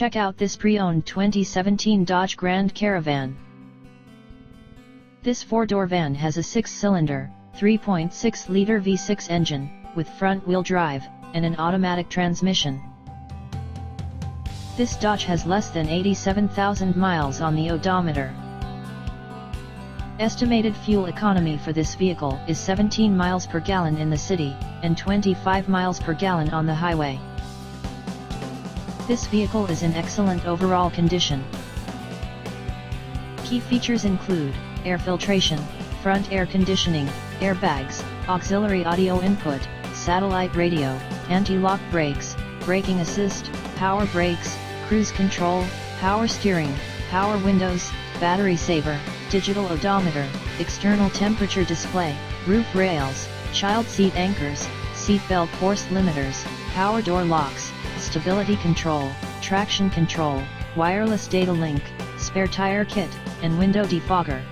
Check out this pre-owned 2017 Dodge Grand Caravan. This 4-door van has a 6-cylinder, 3.6-liter V6 engine, with front-wheel drive, and an automatic transmission. This Dodge has less than 87,000 miles on the odometer. Estimated fuel economy for this vehicle is 17 miles per gallon in the city, and 25 miles per gallon on the highway. This vehicle is in excellent overall condition. Key features include air filtration, front air conditioning, airbags, auxiliary audio input, satellite radio, anti-lock brakes, braking assist, power brakes, cruise control, power steering, power windows, battery saver, digital odometer, external temperature display, roof rails, child seat anchors, seat belt force limiters, power door locks, stability control, traction control, wireless data link, spare tire kit, and window defogger.